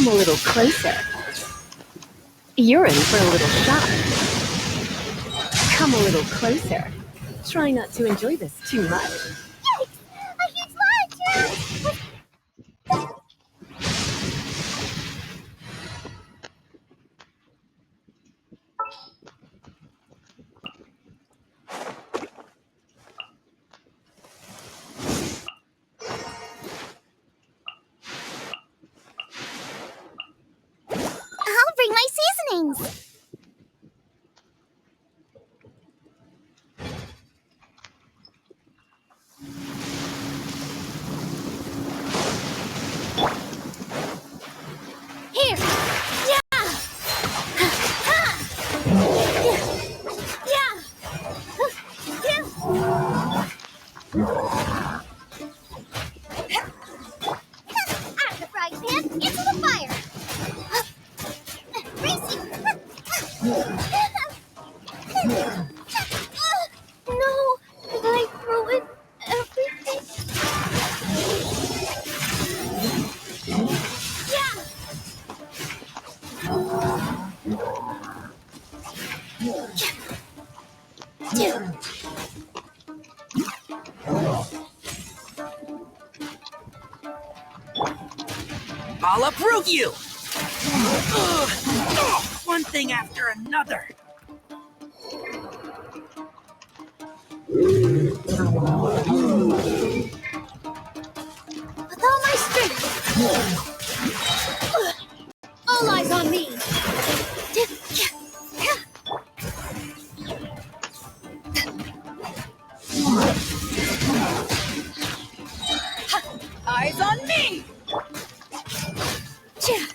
Come a little closer. You're in for a little shock. Come a little closer. Try not to enjoy this too much. Yikes! A huge launch! I'll bring my seasonings. Here. Yeah. Ha. Yeah. Out of the frying pan, into the fire. Racing. No, did I ruin everything? Yeah. I'll approve you! Ugh. One thing after another. With all my strength. All eyes on me. Eyes on me! Here.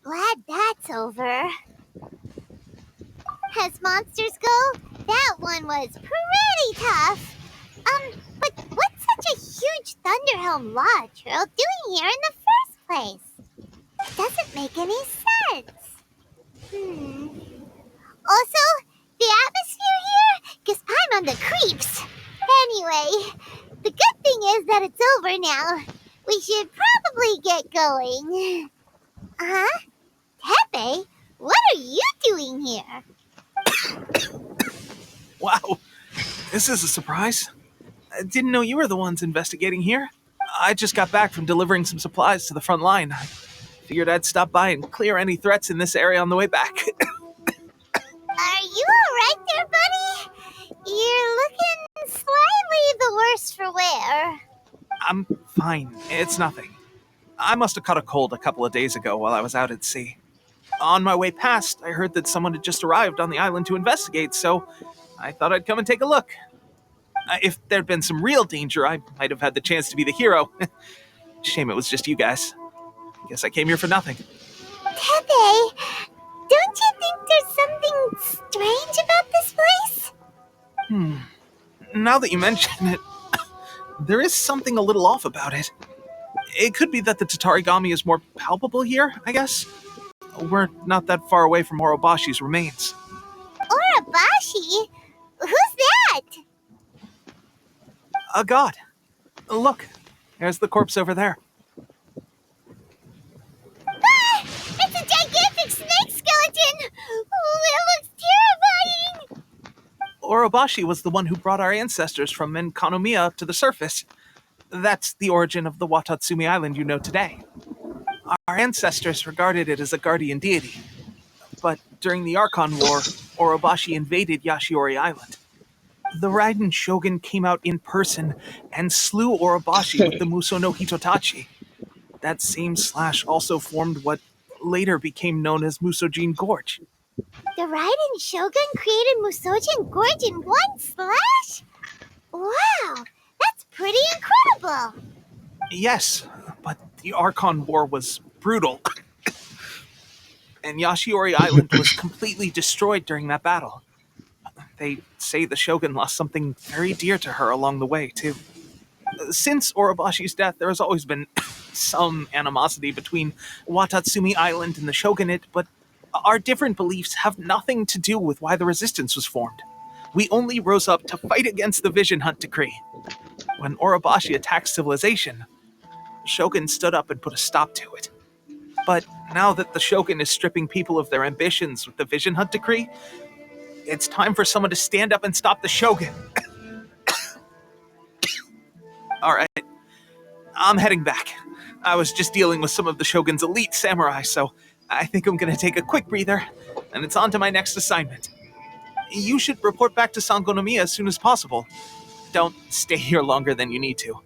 Glad that's over. As monsters go, that one was pretty tough. But what's such a huge Thunderhelm Lodge Earl doing here in the first place? It doesn't make any sense. Also, the atmosphere here gives Paimon on the creeps. Anyway, the good thing is that it's over now. We should probably get going. Huh? Tepe, what are you doing here? Wow, this is a surprise. I didn't know you were the ones investigating here. I just got back from delivering some supplies to the front line. I figured I'd stop by and clear any threats in this area on the way back. Are you alright there, buddy? You're looking slightly the worse for wear. I'm fine. It's nothing. I must have caught a cold a couple of days ago while I was out at sea. On my way past, I heard that someone had just arrived on the island to investigate, so I thought I'd come and take a look. If there'd been some real danger, I might have had the chance to be the hero. Shame it was just you guys. Guess I came here for nothing. Tepe, don't you think there's something strange about this place? Now that you mention it, there is something a little off about it. It could be that the Tatarigami is more palpable here, I guess. We're not that far away from Orobashi's remains. Orobashi? Who's that? A god. Look, there's the corpse over there. Ah! It's a gigantic snake skeleton! Oh, it looks terrifying! Orobashi was the one who brought our ancestors from Menkanomiya up to the surface. That's the origin of the Watatsumi Island you know today. Our ancestors regarded it as a guardian deity. But during the Archon War, Orobashi invaded Yashiori Island. The Raiden Shogun came out in person and slew Orobashi with the Muso no Hitotachi. That same slash also formed what later became known as Musojin Gorge. The Raiden Shogun created Musojin Gorge in one slash? Wow, that's pretty incredible! Yes, but the Archon War was brutal. And Yashiori Island was completely destroyed during that battle. They say the Shogun lost something very dear to her along the way, too. Since Orobashi's death, there has always been some animosity between Watatsumi Island and the Shogunate, but Our different beliefs have nothing to do with why the resistance was formed. We only rose up to fight against the Vision Hunt decree. When Orobashi attacked civilization, the Shogun stood up and put a stop to it. But now that the Shogun is stripping people of their ambitions with the Vision Hunt decree, it's time for someone to stand up and stop the Shogun. Alright, I'm heading back. I was just dealing with some of the Shogun's elite samurai, so I think I'm gonna take a quick breather, and it's on to my next assignment. You should report back to Sangonomiya as soon as possible. Don't stay here longer than you need to.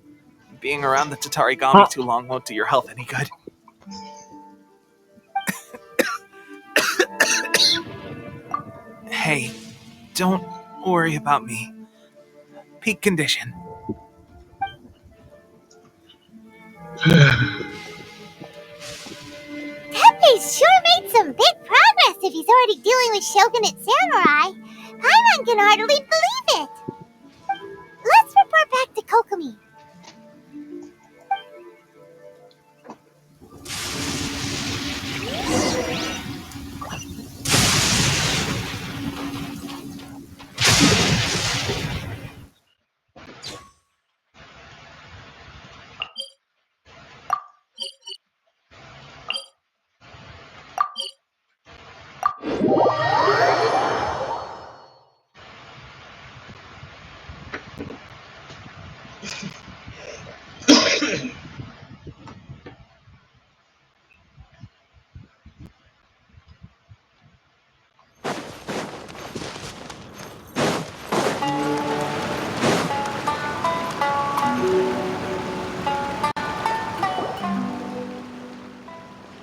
Being around the Tatarigami too long won't do your health any good. Hey, don't worry about me. Peak condition. Pepe's sure made some big progress if he's already dealing with Shogunate samurai. Paimon can hardly believe it. Let's report back to Kokomi.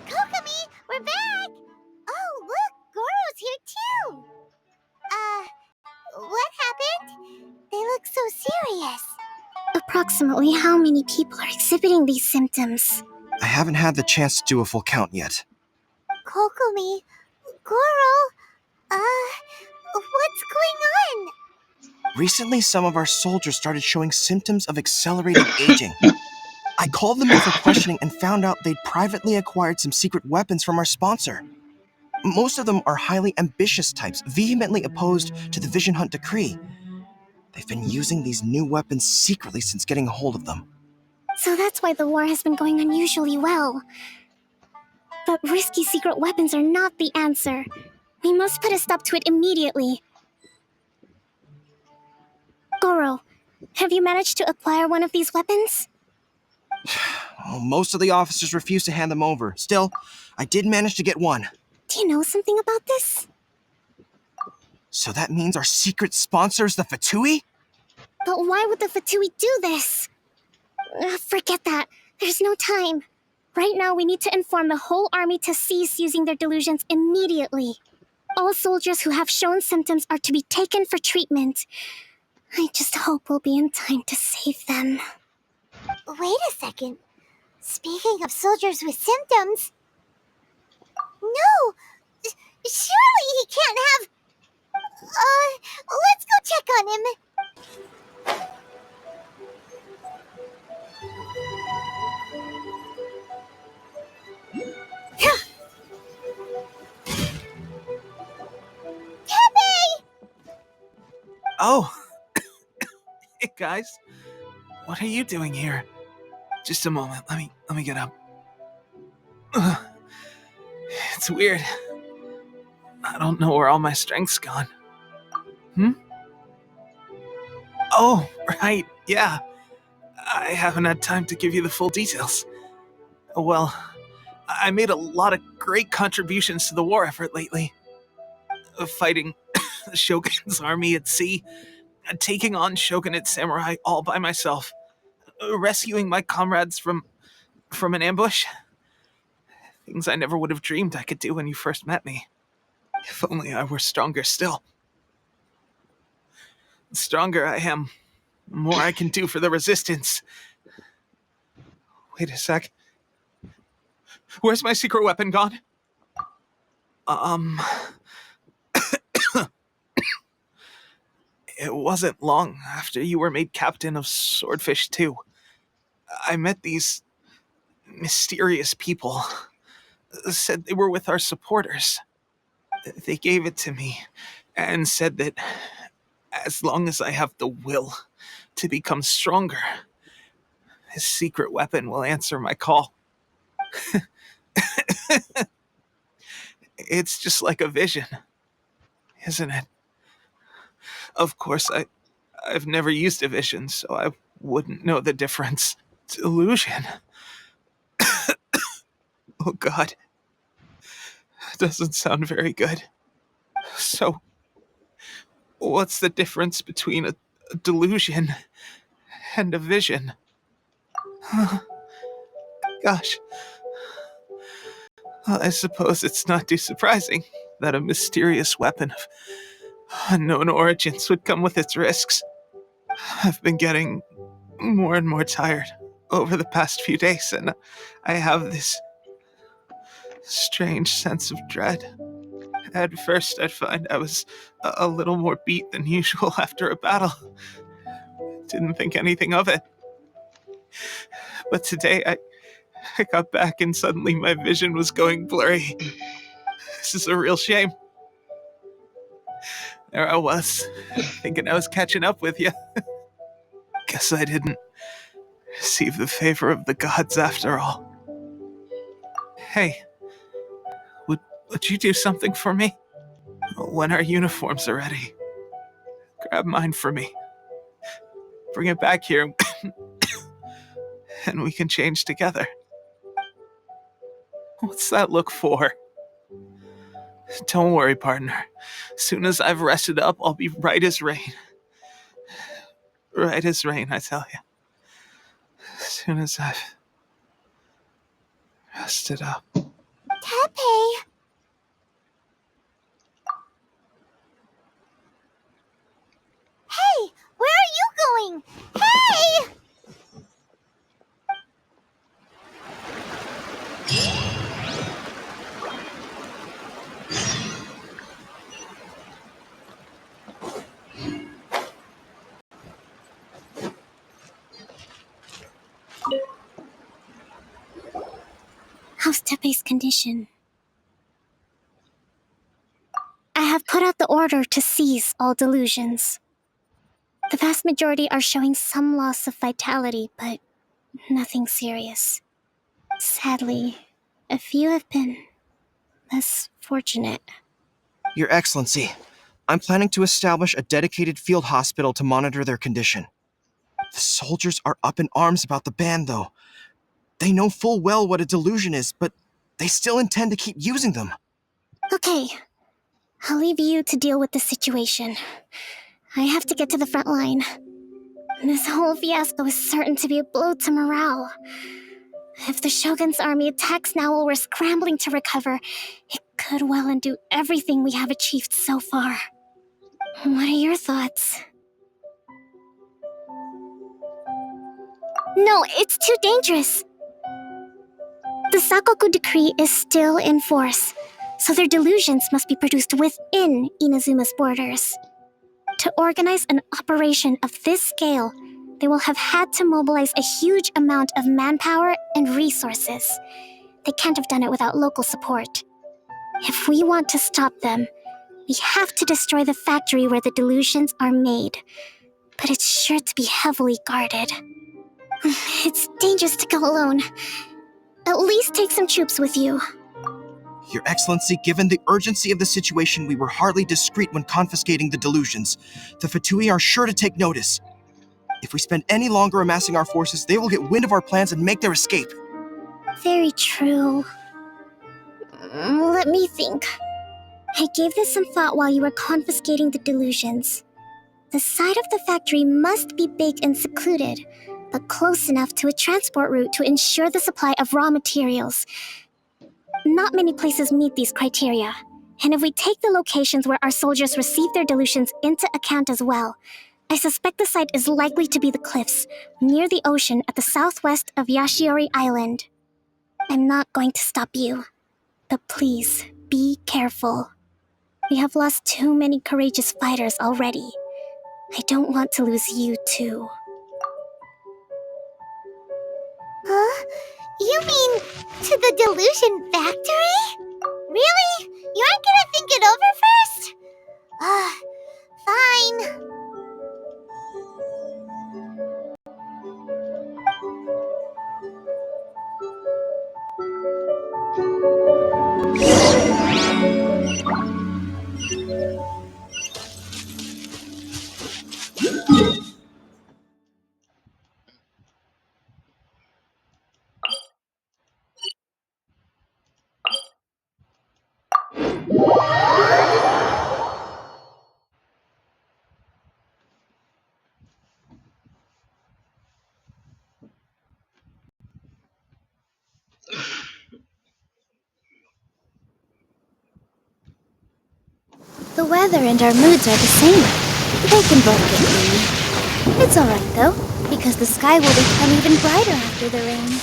Kokomi, we're back! Oh, look, Goro's here too! What happened? They look so serious. Approximately how many people are exhibiting these symptoms? I haven't had the chance to do a full count yet. Kokomi, Goro, what's going on? Recently, some of our soldiers started showing symptoms of accelerated aging. I called them in for questioning and found out they'd privately acquired some secret weapons from our sponsor. Most of them are highly ambitious types, vehemently opposed to the Vision Hunt decree. They've been using these new weapons secretly since getting a hold of them. So that's why the war has been going unusually well. But risky secret weapons are not the answer. We must put a stop to it immediately. Goro, have you managed to acquire one of these weapons? Most of the officers refuse to hand them over. Still, I did manage to get one. Do you know something about this? So that means our secret sponsor is the Fatui? But why would the Fatui do this? Forget that. There's no time. Right now, we need to inform the whole army to cease using their delusions immediately. All soldiers who have shown symptoms are to be taken for treatment. I just hope we'll be in time to save them. Wait a second. Speaking of soldiers with symptoms... No! Surely he can't have... let's go check on him. Tepe! Oh! Hey guys, what are you doing here? Just a moment, let me get up. Ugh. It's weird. I don't know where all my strength's gone. Oh, right, yeah. I haven't had time to give you the full details. Well, I made a lot of great contributions to the war effort lately. Fighting the Shogun's army at sea, taking on Shogunate samurai all by myself, rescuing my comrades from an ambush. Things I never would have dreamed I could do when you first met me. If only I were stronger still. The stronger I am, the more I can do for the resistance. Wait a sec. Where's my secret weapon gone? It wasn't long after you were made captain of Swordfish 2. I met these mysterious people. Said they were with our supporters. They gave it to me and said that as long as I have the will to become stronger, his secret weapon will answer my call. It's just like a vision, isn't it? Of course, I've never used a vision, so I wouldn't know the difference. Delusion. Oh God. Doesn't sound very good. So, what's the difference between a delusion and a vision? Gosh. Well, I suppose it's not too surprising that a mysterious weapon of unknown origins would come with its risks. I've been getting more and more tired over the past few days, and I have this strange sense of dread. At first, I'd find I was a little more beat than usual after a battle. Didn't think anything of it. But today, I got back and suddenly my vision was going blurry. This is a real shame. There I was, thinking I was catching up with you. Guess I didn't receive the favor of the gods after all. Hey, would you do something for me? When our uniforms are ready, grab mine for me. Bring it back here, and we can change together. What's that look for? Don't worry, partner. Soon as I've rested up, I'll be right as rain. Right as rain, I tell you. Soon as I've rested up. Tepe! Hey! Where are you going? Hey! How's Tepe's condition? I have put out the order to seize all delusions. The vast majority are showing some loss of vitality, but nothing serious. Sadly, a few have been less fortunate. Your Excellency, I'm planning to establish a dedicated field hospital to monitor their condition. The soldiers are up in arms about the ban, though. They know full well what a delusion is, but they still intend to keep using them. Okay, I'll leave you to deal with the situation. I have to get to the front line. This whole fiasco is certain to be a blow to morale. If the Shogun's army attacks now while we're scrambling to recover, it could well undo everything we have achieved so far. What are your thoughts? No, it's too dangerous. The Sakoku decree is still in force, so their delusions must be produced within Inazuma's borders. To organize an operation of this scale, they will have had to mobilize a huge amount of manpower and resources. They can't have done it without local support. If we want to stop them, we have to destroy the factory where the delusions are made. But it's sure to be heavily guarded. It's dangerous to go alone. At least take some troops with you. Your Excellency, given the urgency of the situation, we were hardly discreet when confiscating the delusions. The Fatui are sure to take notice. If we spend any longer amassing our forces, they will get wind of our plans and make their escape. Very true. Let me think. I gave this some thought while you were confiscating the delusions. The side of the factory must be big and secluded, but close enough to a transport route to ensure the supply of raw materials. Not many places meet these criteria, and if we take the locations where our soldiers receive their delusions into account as well, I suspect the site is likely to be the cliffs, near the ocean at the southwest of Yashiori Island. I'm not going to stop you, but please, be careful. We have lost too many courageous fighters already. I don't want to lose you too. Huh? You mean to the delusion factory? Really? You aren't gonna think it over first? Fine. The weather and our moods are the same. They can both get gloomy. It's alright though, because the sky will become even brighter after the rain.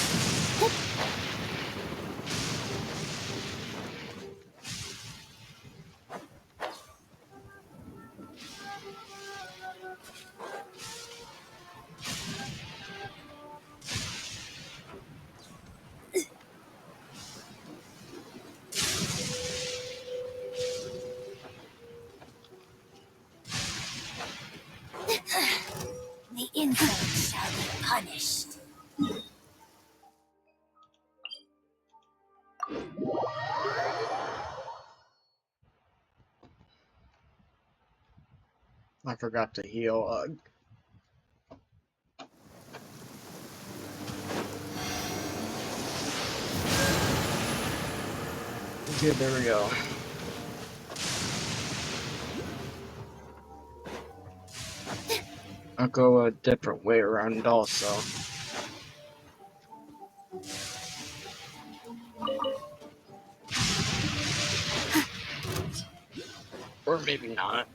The insects shall be punished. I forgot to heal. Okay, there we go. I'll go a different way around also. Or maybe not.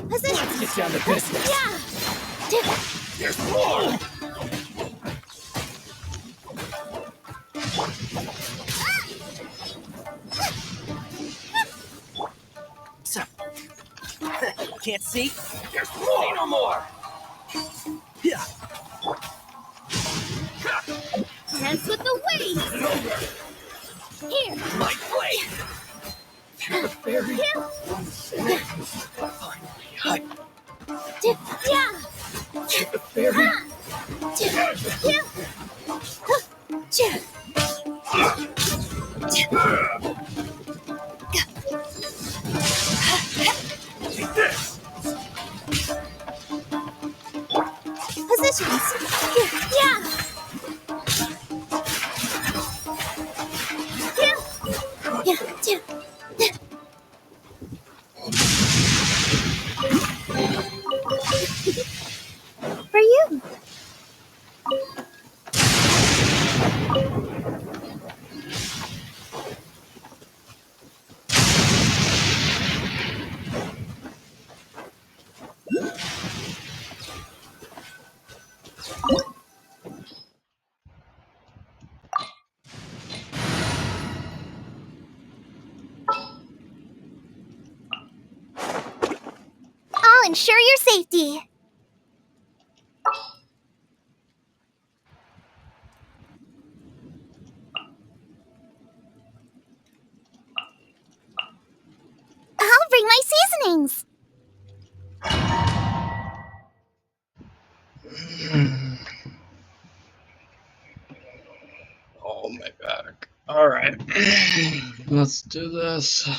Position! Get down to business. Yeah! There's more! So, can't see? There's more! Say no more! Yeah. Dance with the waves! Here! My blade! The fairy! Finally, Yeah! the fairy! Take this! Positions! Yeah! Yeah! For you! I'll ensure your safety. I'll bring my seasonings. Let's do this.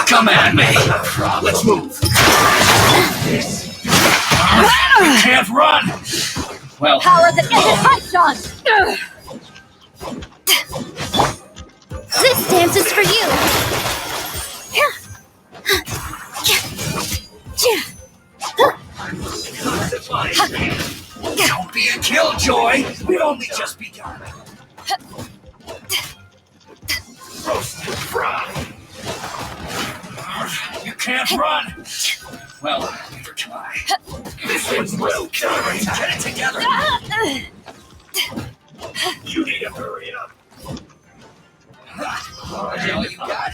Come at me! Let's move! This. You can't run! Well, Power that hot shot! This dance is for you. don't be a killjoy! We've only just begun. Roasted fry! You can't run! Well, neither can I. This one's well done. Get it together! You need to hurry up. All you got?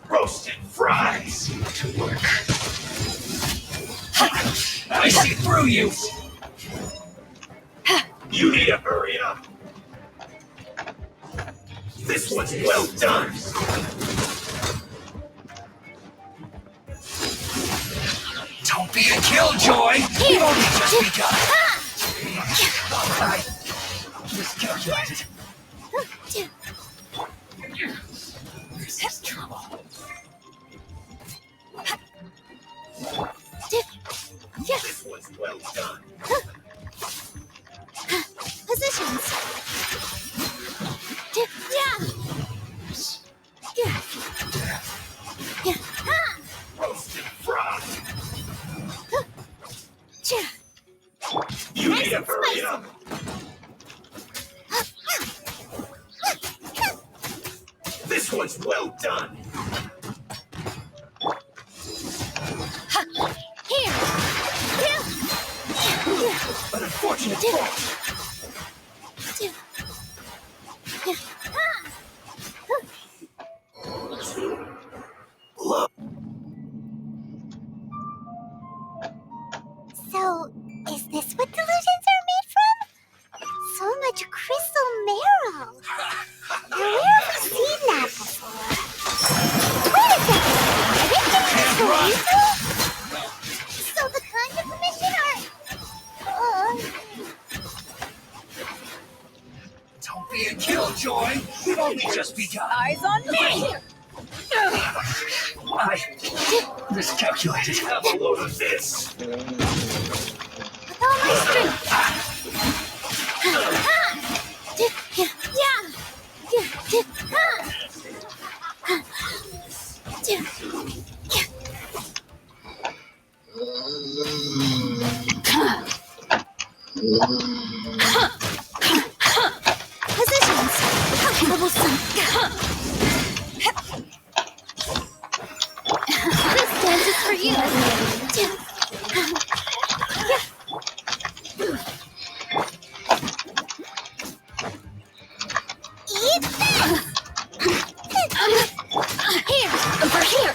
Roasted fries! To work. I see through you! You need to hurry up. This one's well done. Don't be a killjoy! We've only just begun! Alright. Miscalculated. This is trouble. This one's well done. Positions. Roasted fry. You need to hurry up. This one's well done. An unfortunate fault. So, is this what delusions are made from? So much crystal marrow. Now, where have we seen that before? Wait a second. Are they getting so the Conjure Commission are... Don't be a killjoy. We've only just begun. Eyes on me! I miscalculated. Have a load of this. With all my strength. Positions. Level some. This dance is for you. Eat this! Here, over here.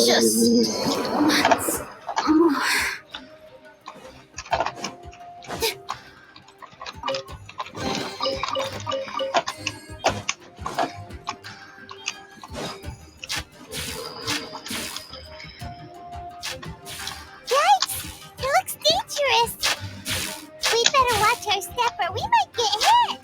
Just once more. Yikes! It looks dangerous. We'd better watch our step or we might get hit.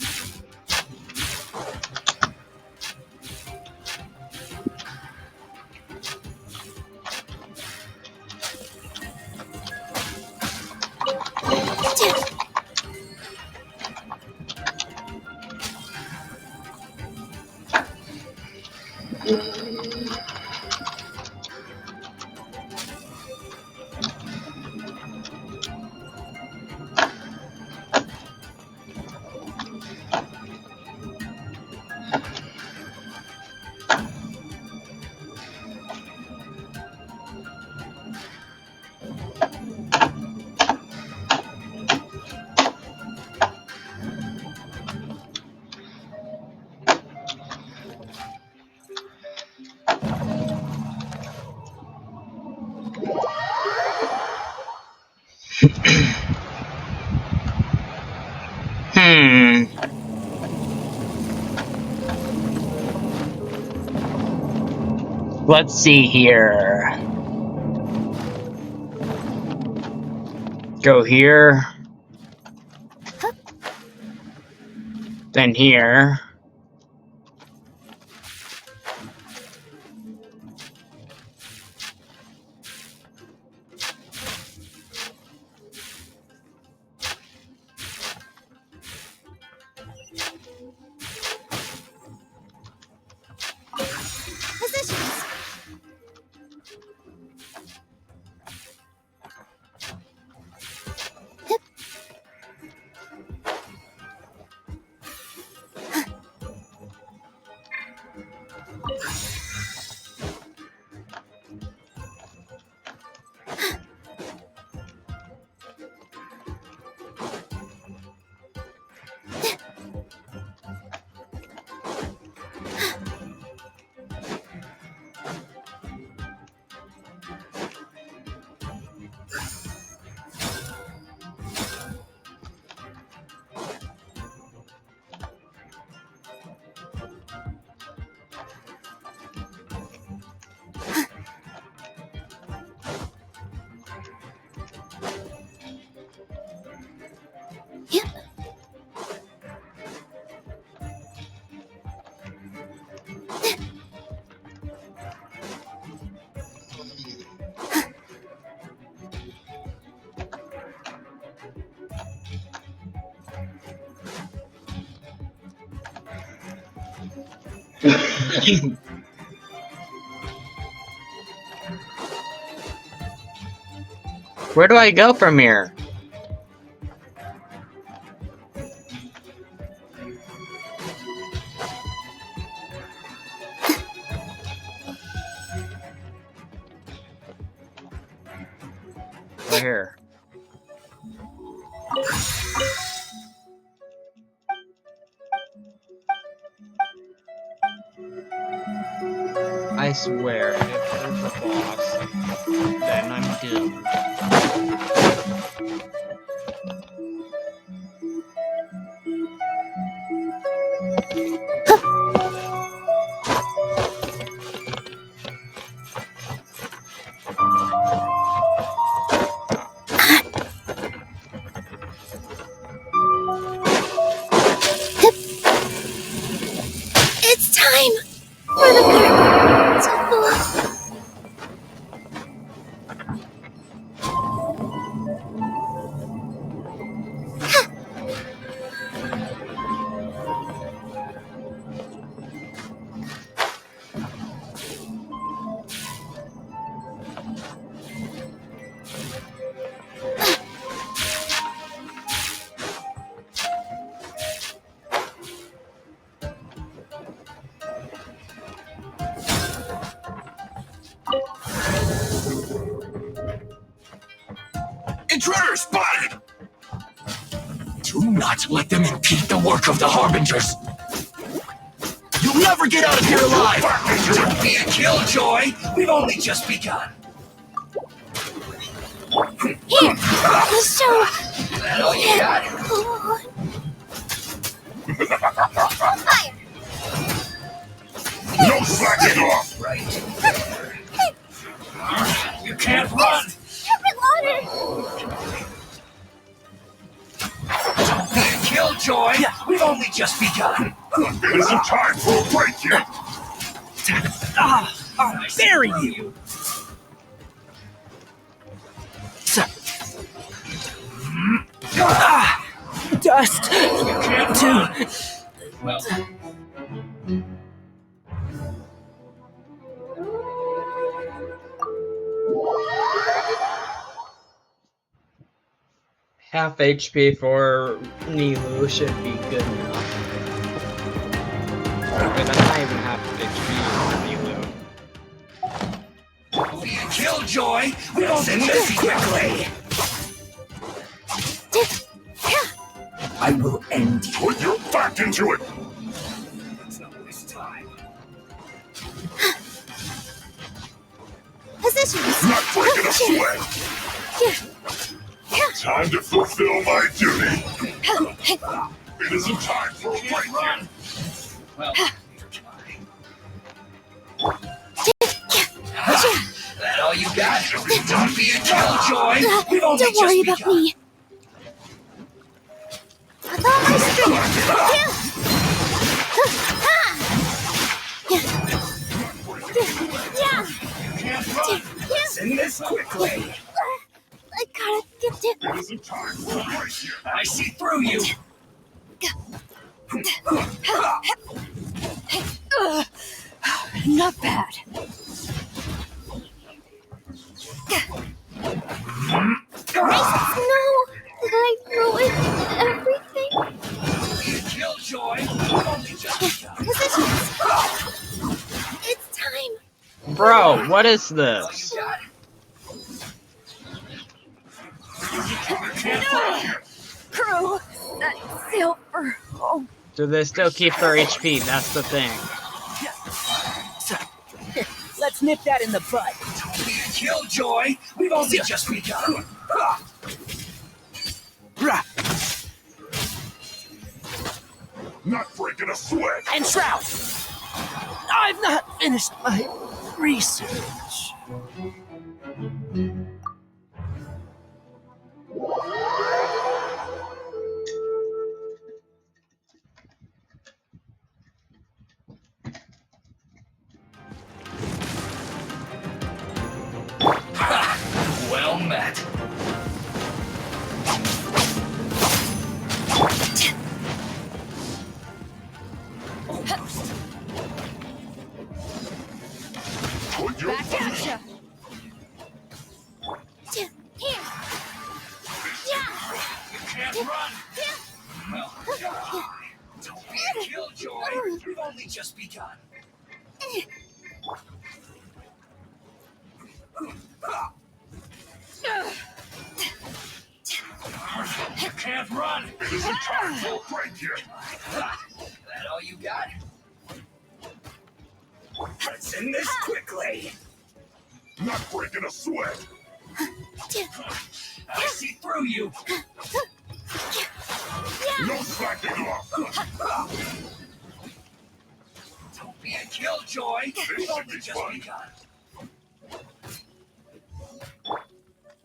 Let's see here. Go here. Then here. Positions. Where do I go from here? Right here. I swear, if there's a boss, then I'm doomed. It's time for the curtain to fall. Intruder spotted! Do not let them impede the work of the Harbingers. You'll never get out of here alive! Don't be a killjoy! We've only just begun. Here, let's show. That all you got? Fire. No slacking off! Right. You can't run! Stupid water. Don't be a killjoy! We've only just begun. It isn't time for a break yet! I'll bury you! Dust! You can't run! Well... Half HP for Nilu should be good enough. But that's not even half HP for Nilu. Be a killjoy! We don't send this quickly! I will end you. Put your back into it! It's not this time. Positions. Not breaking a sweat! Time to fulfill my duty! It isn't time for a break yet! Well, you're trying. Don't be a killjoy! We've only Don't just worry about begun. me. With all my strength. Yeah. Can't run! Send this quickly! I gotta get to. I see through you! Not bad. No, did I ruin everything? Be a killjoy! We've only just begun. Positions. It's time. Bro, what is this? Crew, that silver. Oh, Do they still keep their HP? That's the thing. let's nip that in the bud. Don't be a killjoy! We've only just begun. Not breaking a sweat! And Shroud, I've not finished my research. Well met. Back at ya. Here. You can't run! Well, don't be a killjoy! We've only just begun. You can't run! It isn't time for a break yet! That all you got? Let's end this quickly! Not breaking a sweat! I see through you! No slacking off! Don't be a killjoy! We've only just begun!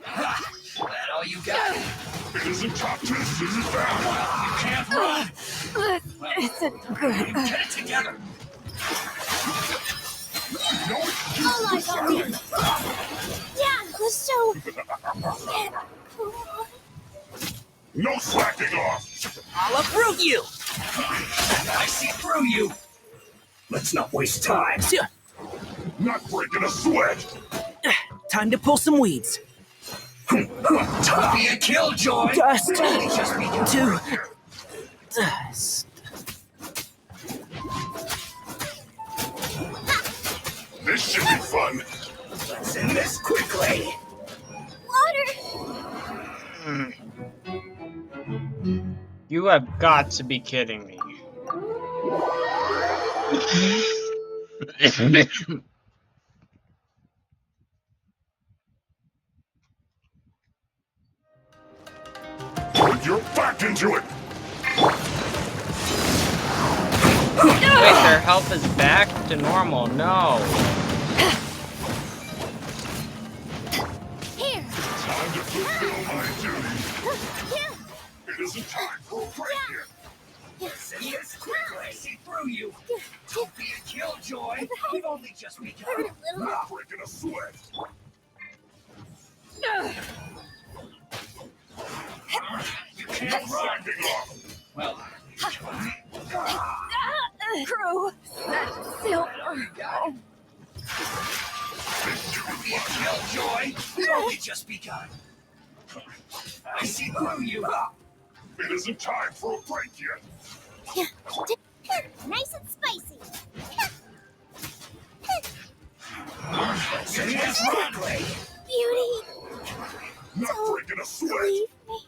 That all you got? It isn't top to this is down! You can't run! Isn't good. Get it together! All eyes on me. Yeah, so. No slacking off! I'll uproot you. I see through you! Let's not waste time! Not breaking a sweat! Time to pull some weeds. Don't be a killjoy! Dust We've only just begun. to dust. This should be fun! Let's end this quickly! Water. You have got to be kidding me. Put your back into it! Wait, their health is back to normal. No. Here. Time to fulfill my duty! It isn't time for a break yet! Let's end this quickly! I see through you! Don't be a killjoy! We've only just begun! Not breaking a sweat! You can't run! Well, Crew, that silver. got it. Don't be a killjoy! We've only just begun! I see through you! It isn't time for a break yet! Nice and spicy. Send this quickly! Beauty. Not breaking a sweat! Leave me.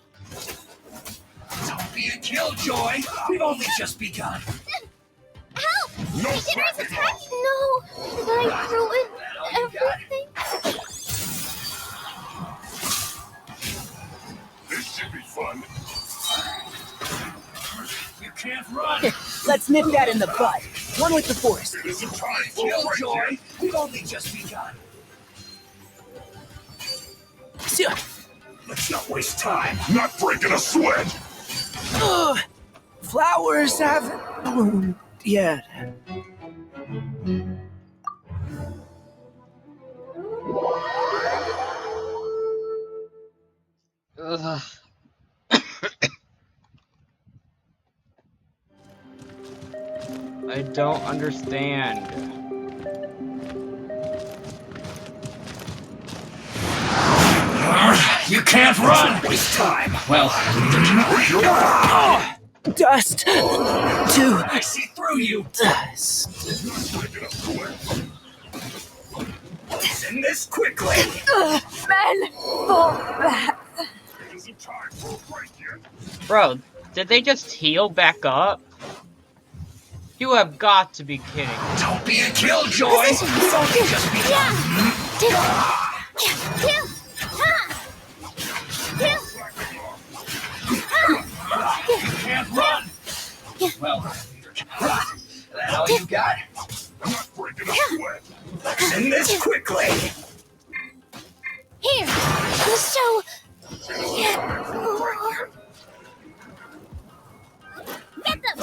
Don't be a killjoy! We've only just begun! Help! No My dinner's slacking attacking. off! No. Did I ruin That all you got? everything? This should be fun! You can't run! Let's nip that in the bud. One with the force. It isn't time for killjoy! We've only just begun! Let's not waste time. Not breaking a sweat. Flowers haven't bloomed yet. Ugh. I don't understand. You can't run! Waste time. Well, Dust. To I see through you. dust. Send this quickly. Men, fall back. Isn't time for a break yet. Bro, did they just heal back up? You have got to be kidding. Don't be a killjoy. Just be can't run. Well, that all you got? I'm not breaking a sweat. Send this quickly. Here, let's show. Get them!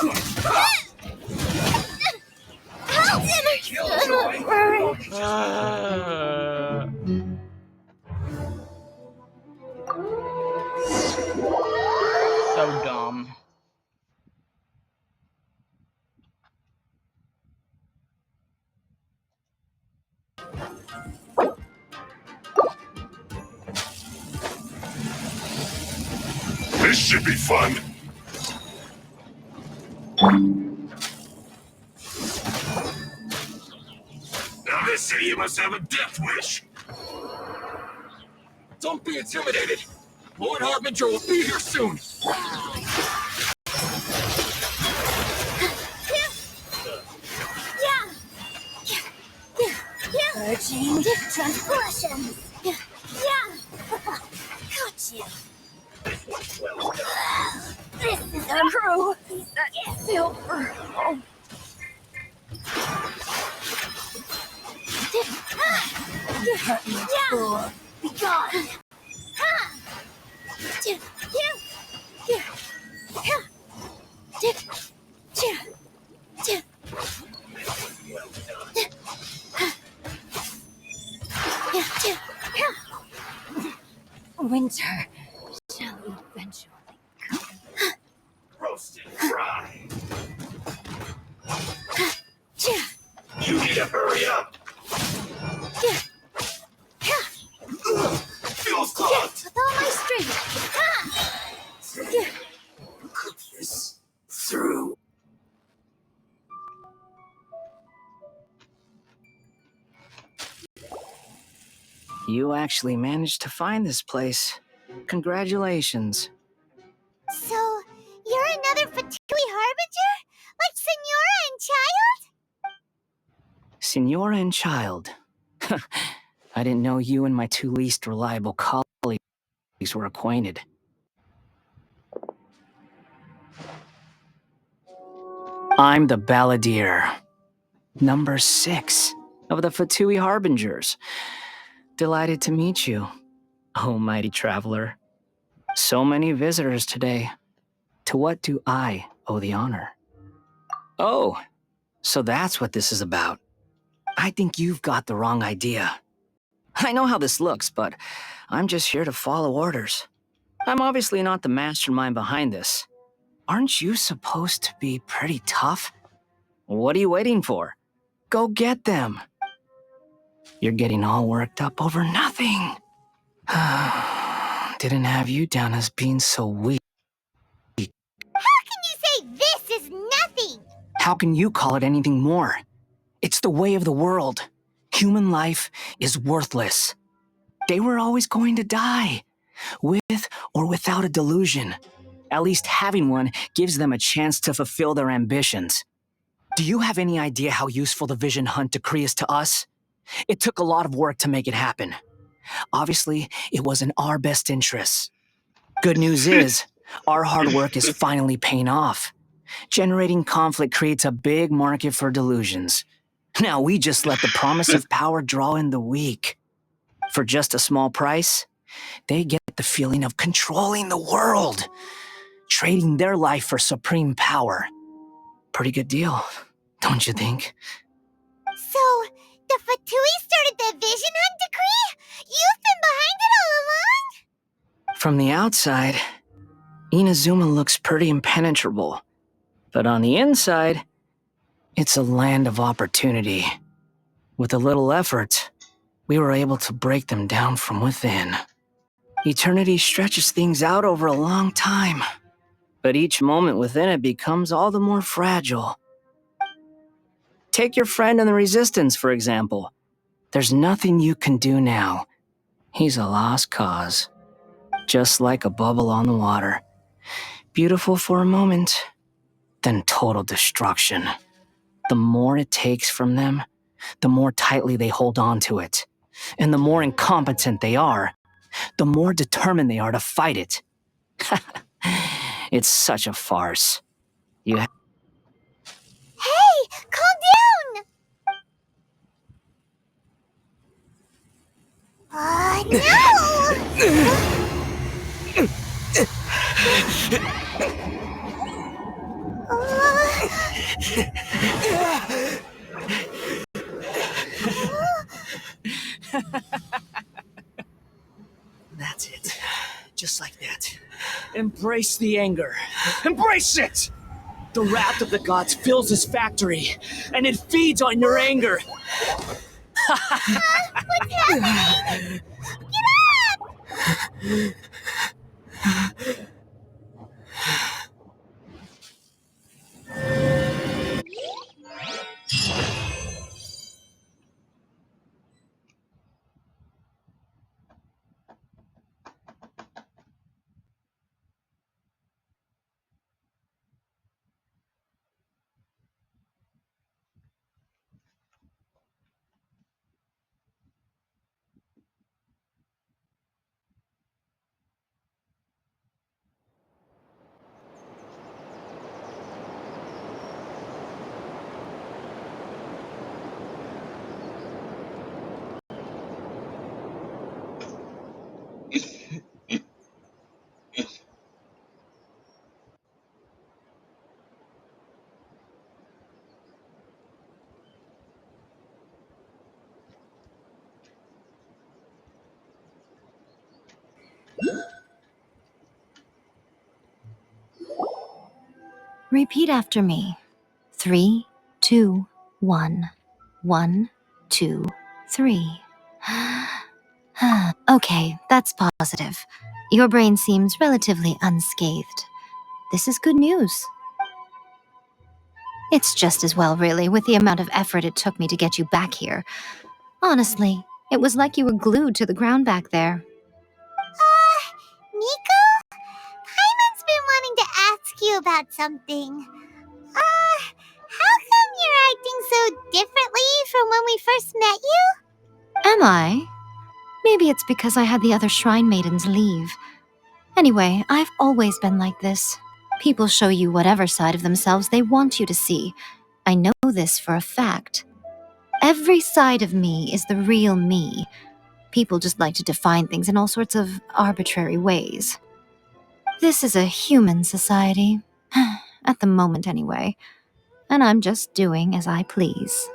Killjoy. So dumb. This should be fun. Now this city must have a death wish. Don't be intimidated. Lord Harbinger will be here soon. Purging transgressions. Gotcha. This is our crew. Silver. Be gone. Winter shall eventually come. Roasted fry. You need to hurry up. Feels clogged. With all my strength. Put this through. You actually managed to find this place. Congratulations. So, you're another Fatui Harbinger? Like Senora and Child? Senora and Child. I didn't know you and my two least reliable colleagues were acquainted. I'm the Balladeer, number 6 of the Fatui Harbingers. Delighted to meet you, oh mighty traveler. So many visitors today. To what do I owe the honor? Oh, so that's what this is about. I think you've got the wrong idea. I know how this looks, but I'm just here to follow orders. I'm obviously not the mastermind behind this. Aren't you supposed to be pretty tough? What are you waiting for? Go get them. You're getting all worked up over nothing. Didn't have you down as being so weak. How can you say this is nothing? How can you call it anything more? It's the way of the world. Human life is worthless. They were always going to die, with or without a delusion. At least having one gives them a chance to fulfill their ambitions. Do you have any idea how useful the Vision Hunt decree is to us? It took a lot of work to make it happen. Obviously, it was in our best interests. Good news is, our hard work is finally paying off. Generating conflict creates a big market for delusions. Now we just let the promise of power draw in the weak. For just a small price, They get the feeling of controlling the world, trading their life for supreme power. Pretty good deal, don't you think? So, the Fatui started the Vision Hunt decree? You've been behind it all along? From the outside, Inazuma looks pretty impenetrable. But on the inside, it's a land of opportunity. With a little effort, we were able to break them down from within. Eternity stretches things out over a long time, but each moment within it becomes all the more fragile. Take your friend in the Resistance, for example. There's nothing you can do now. He's a lost cause. Just like a bubble on the water. Beautiful for a moment, then total destruction. The more it takes from them, the more tightly they hold on to it. And the more incompetent they are, the more determined they are to fight it. It's such a farce. You Hey, calm down! That's it. Just like that. Embrace the anger. Embrace it! The wrath of the gods fills this factory, and it feeds on your anger. What's happening? Get up! Repeat after me. 3, 2, 1. 1, 2, 3. Okay, that's positive. Your brain seems relatively unscathed. This is good news. It's just as well, really, with the amount of effort it took me to get you back here. Honestly, it was like you were glued to the ground back there. Nico? Paimon's been wanting to ask you about something. How come you're acting so differently from when we first met you? Am I? Maybe it's because I had the other shrine maidens leave. Anyway, I've always been like this. People show you whatever side of themselves they want you to see. I know this for a fact. Every side of me is the real me. People just like to define things in all sorts of arbitrary ways. This is a human society. At the moment, anyway. And I'm just doing as I please.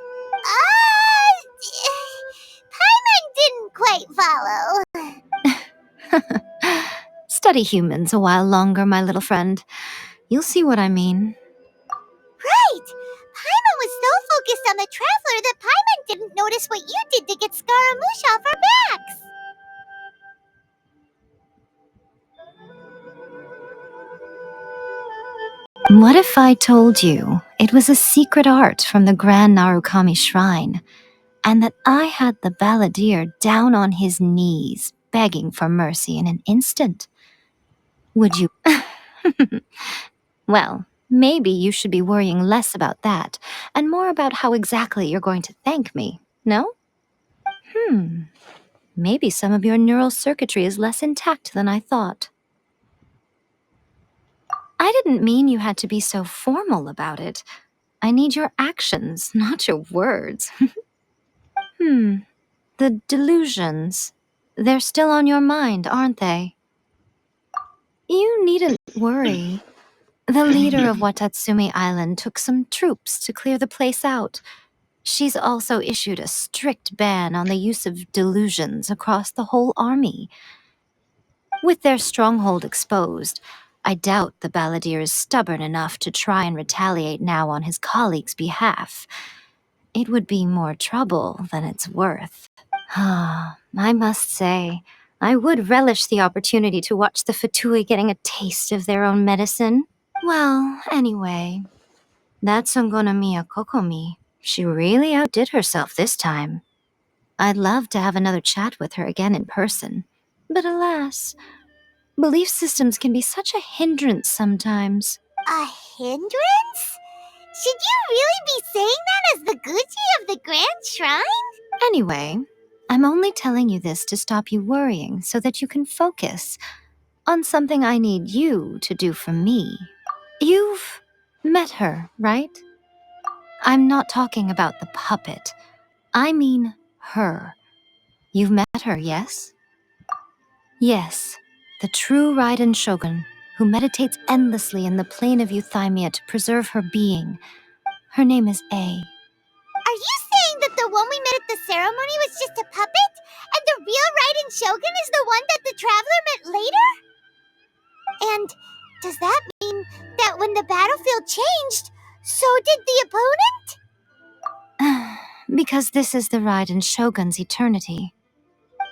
Paimon didn't quite follow. Study humans a while longer, my little friend. You'll see what I mean. Right! Paimon was so focused on the Traveler that Paimon didn't notice what you did to get Scaramouche off our backs! What if I told you it was a secret art from the Grand Narukami Shrine, and that I had the Balladeer down on his knees, begging for mercy in an instant? Would you... Well, maybe you should be worrying less about that, and more about how exactly you're going to thank me, no? Maybe some of your neural circuitry is less intact than I thought. I didn't mean you had to be so formal about it. I need your actions, not your words. The delusions. They're still on your mind, aren't they? You needn't worry. The leader of Watatsumi Island took some troops to clear the place out. She's also issued a strict ban on the use of delusions across the whole army. With their stronghold exposed, I doubt the Balladeer is stubborn enough to try and retaliate now on his colleague's behalf. It would be more trouble than it's worth. I must say, I would relish the opportunity to watch the Fatui getting a taste of their own medicine. Well, anyway, that Songonomiya Kokomi, she really outdid herself this time. I'd love to have another chat with her again in person. But alas, belief systems can be such a hindrance sometimes. A hindrance? Should you really be saying that as the Gucci of the Grand Shrine? Anyway, I'm only telling you this to stop you worrying so that you can focus on something I need you to do for me. You've met her, right? I'm not talking about the puppet. I mean her. You've met her, yes? Yes, the true Raiden Shogun, who meditates endlessly in the plane of Euthymia to preserve her being. Her name is A. Are you saying that the one we met at the ceremony was just a puppet? And the real Raiden Shogun is the one that the Traveler met later? And does that mean that when the battlefield changed, so did the opponent? Because this is the Raiden Shogun's eternity.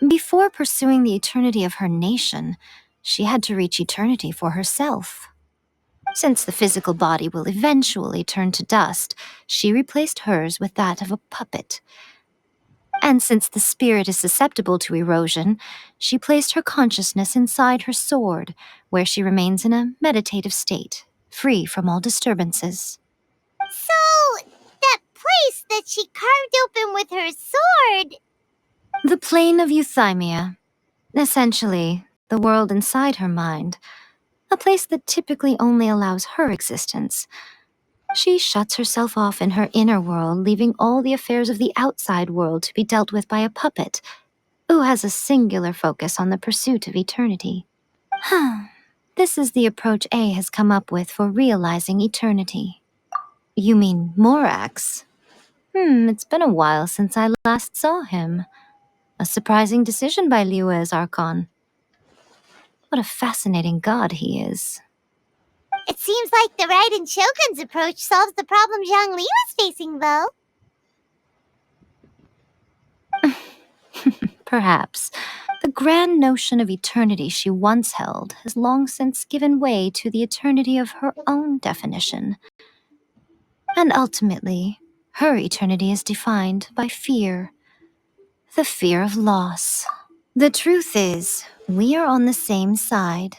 Before pursuing the eternity of her nation, she had to reach eternity for herself. Since the physical body will eventually turn to dust, she replaced hers with that of a puppet. And since the spirit is susceptible to erosion, she placed her consciousness inside her sword, where she remains in a meditative state, free from all disturbances. So, that place that she carved open with her sword... The plane of Euthymia. Essentially, the world inside her mind. A place that typically only allows her existence. She shuts herself off in her inner world, leaving all the affairs of the outside world to be dealt with by a puppet, who has a singular focus on the pursuit of eternity. This is the approach A has come up with for realizing eternity. You mean Morax? It's been a while since I last saw him. A surprising decision by Liu's Archon. What a fascinating god he is. It seems like the Raiden Shogun's approach solves the problem Zhang Li was facing, though. Perhaps. The grand notion of eternity she once held has long since given way to the eternity of her own definition. And ultimately, her eternity is defined by fear. The fear of loss. The truth is, we are on the same side.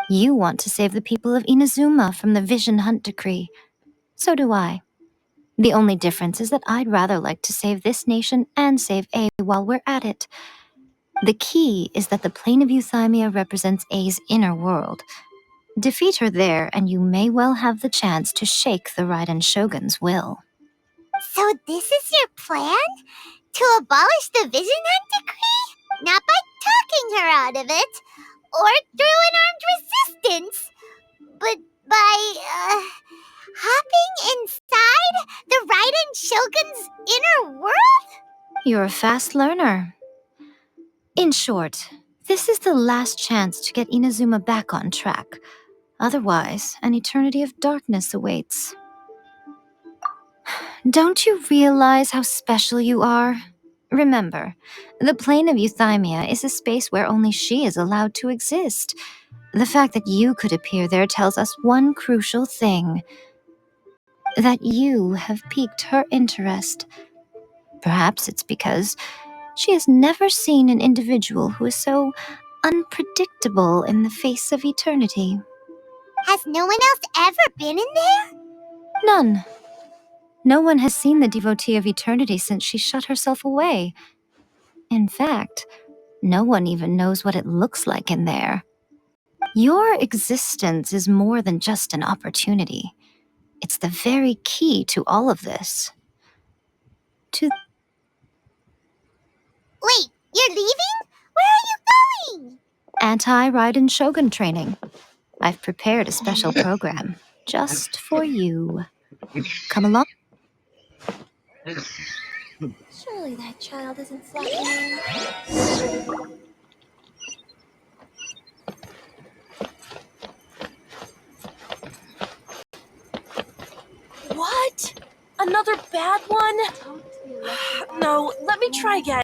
You want to save the people of Inazuma from the Vision Hunt decree. So do I. The only difference is that I'd rather like to save this nation and save A while we're at it. The key is that the plane of Euthymia represents A's inner world. Defeat her there, and you may well have the chance to shake the Raiden Shogun's will. So this is your plan? To abolish the Vision Hunt decree? Not by talking her out of it, or through an armed resistance, but by, hopping inside the Raiden Shogun's inner world? You're a fast learner. In short, this is the last chance to get Inazuma back on track. Otherwise, an eternity of darkness awaits. Don't you realize how special you are? Remember, the plane of Euthymia is a space where only she is allowed to exist. The fact that you could appear there tells us one crucial thing. That you have piqued her interest. Perhaps it's because she has never seen an individual who is so unpredictable in the face of eternity. Has no one else ever been in there? None. No one has seen the devotee of eternity since she shut herself away. In fact, no one even knows what it looks like in there. Your existence is more than just an opportunity. It's the very key to all of this. Wait, you're leaving? Where are you going? Anti-Raiden Shogun training. I've prepared a special program just for you. Come along. Surely that child isn't flattering. What? Another bad one? No, let me try again.